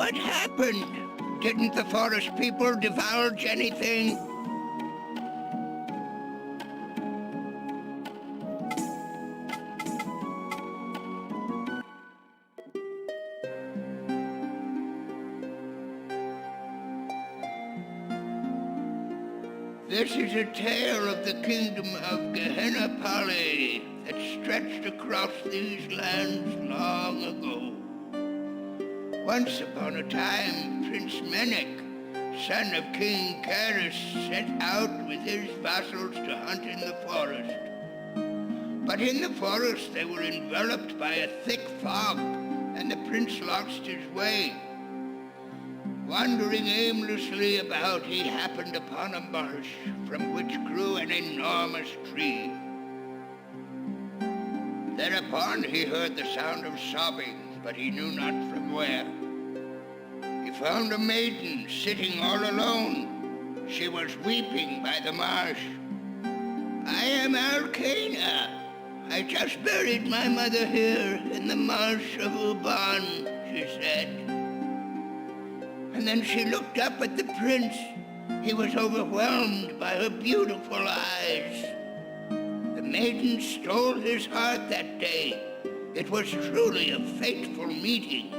What happened? Didn't the forest people divulge anything? This is a tale of the kingdom of Genki that stretched across these lands long ago. Once upon a time, Prince Menek, son of King Karis, set out with his vassals to hunt in the forest. But in the forest they were enveloped by a thick fog, and the prince lost his way. Wandering aimlessly about, he happened upon a marsh from which grew an enormous tree. Thereupon he heard the sound of sobbing, but he knew not from where. He found a maiden sitting all alone. She was weeping by the marsh. "I am Alcana. I just buried my mother here in the marsh of Uban," she said. And then she looked up at the prince. He was overwhelmed by her beautiful eyes. The maiden stole his heart that day. It was truly a fateful meeting.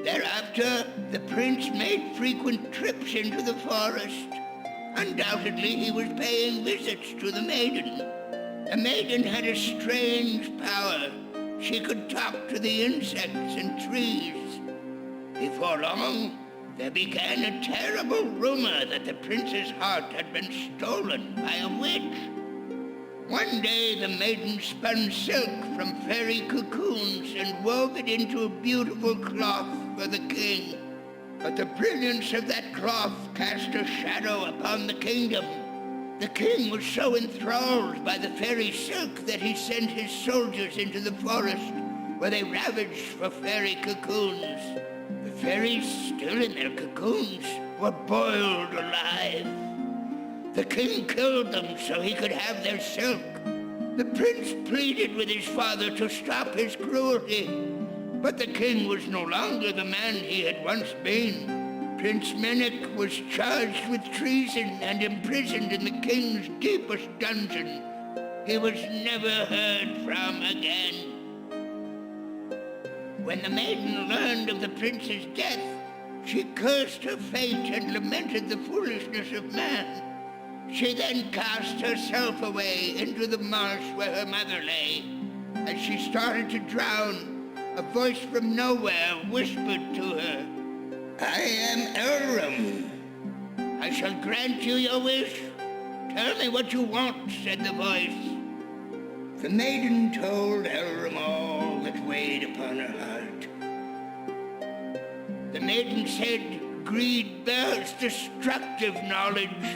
Thereafter, the prince made frequent trips into the forest. Undoubtedly, he was paying visits to the maiden. The maiden had a strange power. She could talk to the insects and trees. Before long, there began a terrible rumor that the prince's heart had been stolen by a witch. One day the maiden spun silk from fairy cocoons and wove it into a beautiful cloth for the king. But the brilliance of that cloth cast a shadow upon the kingdom. The king was so enthralled by the fairy silk that he sent his soldiers into the forest, where they ravaged for fairy cocoons. The fairies, still in their cocoons, were boiled alive. The king killed them so he could have their silk. The prince pleaded with his father to stop his cruelty, but the king was no longer the man he had once been. Prince Menek was charged with treason and imprisoned in the king's deepest dungeon. He was never heard from again. When the maiden learned of the prince's death, she cursed her fate and lamented the foolishness of man. She then cast herself away into the marsh where her mother lay. As she started to drown, a voice from nowhere whispered to her, "I am Elrum. I shall grant you your wish. Tell me what you want," said the voice. The maiden told Elrum all that weighed upon her heart. The maiden said, "Greed bears destructive knowledge.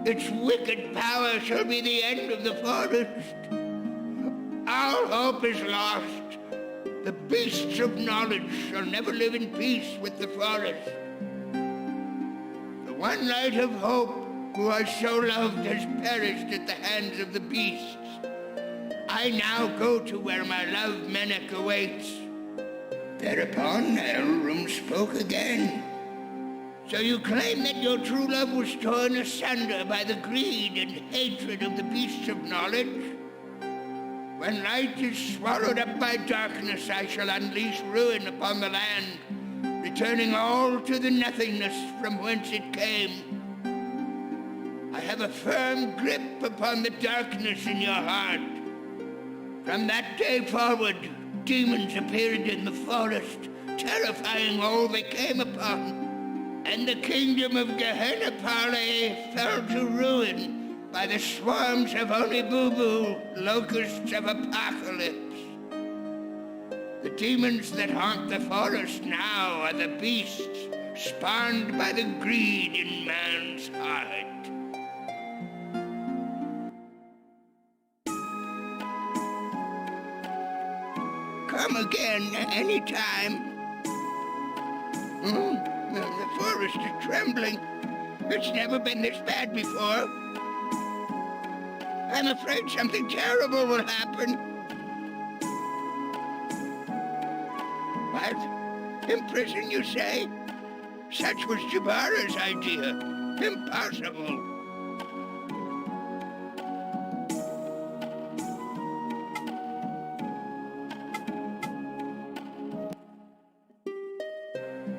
Its wicked power shall be the end of the forest. All hope is lost. The beasts of knowledge shall never live in peace with the forest. The one light of hope, who I so loved, has perished at the hands of the beasts. I now go to where my love Menek awaits." Thereupon Elrum spoke again. "So you claim that your true love was torn asunder by the greed and hatred of the beasts of knowledge? When light is swallowed up by darkness, I shall unleash ruin upon the land, returning all to the nothingness from whence it came. I have a firm grip upon the darkness in your heart." From that day forward, demons appeared in the forest, terrifying all they came upon, and the kingdom of Genki fell to ruin by the swarms of Onibubu, locusts of apocalypse. The demons that haunt the forest now are the beasts spawned by the greed in man's heart. Come again anytime. The forest is trembling. It's never been this bad before. I'm afraid something terrible will happen. What? In prison, you say? Such was Jabara's idea. Impossible.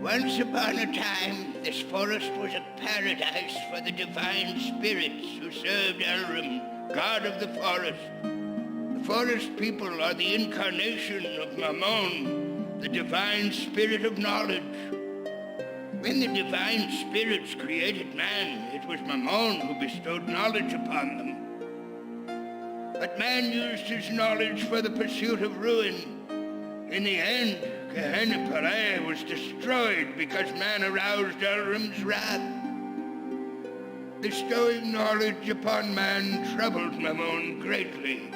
Once upon a time, this forest was a paradise for the divine spirits who served Elrim, god of the forest. The forest people are the incarnation of Mammon, the divine spirit of knowledge. When the divine spirits created man, it was Mammon who bestowed knowledge upon them. But man used his knowledge for the pursuit of ruin. In the end, Gehenna was destroyed because man aroused Elrim's wrath. Bestowing knowledge upon man troubled Mammon greatly.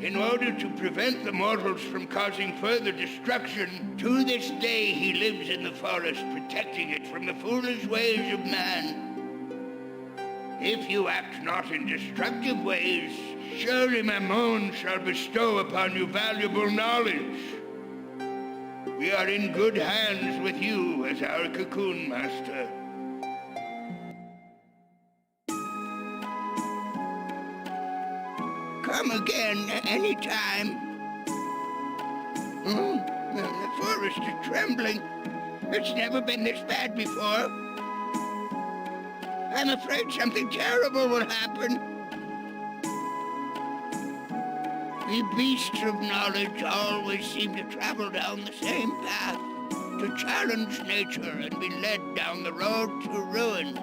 In order to prevent the mortals from causing further destruction, to this day he lives in the forest, protecting it from the foolish ways of man. If you act not in destructive ways, surely Mammon shall bestow upon you valuable knowledge. We are in good hands with you as our cocoon master. Come again anytime. The forest is trembling. It's never been this bad before. I'm afraid something terrible will happen. We beasts of knowledge always seem to travel down the same path, to challenge nature and be led down the road to ruin.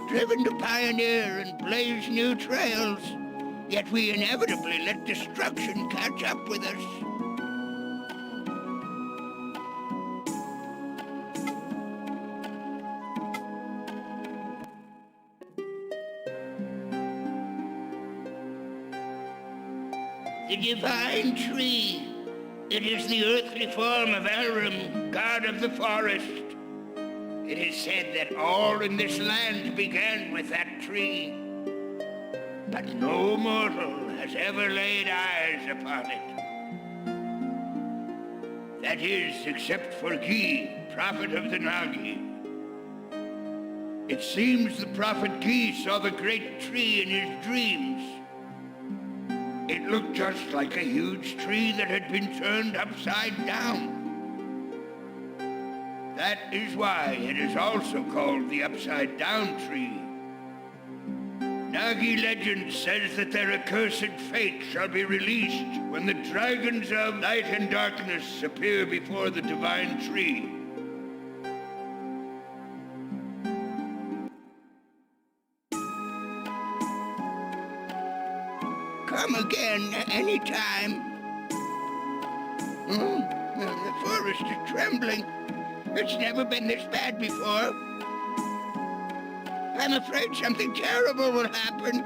Driven to pioneer and blaze new trails, yet we inevitably let destruction catch up with us. The divine tree. It is the earthly form of Elrim, god of the forest. It is said that all in this land began with that tree, but no mortal has ever laid eyes upon it. That is, except for Gi, prophet of the Nagi. It seems the prophet Gi saw the great tree in his dreams. It looked just like a huge tree that had been turned upside down. That is why it is also called the upside-down tree. Nagi legend says that their accursed fate shall be released when the dragons of light and darkness appear before the divine tree. Come again anytime. The forest is trembling. It's never been this bad before. I'm afraid something terrible will happen.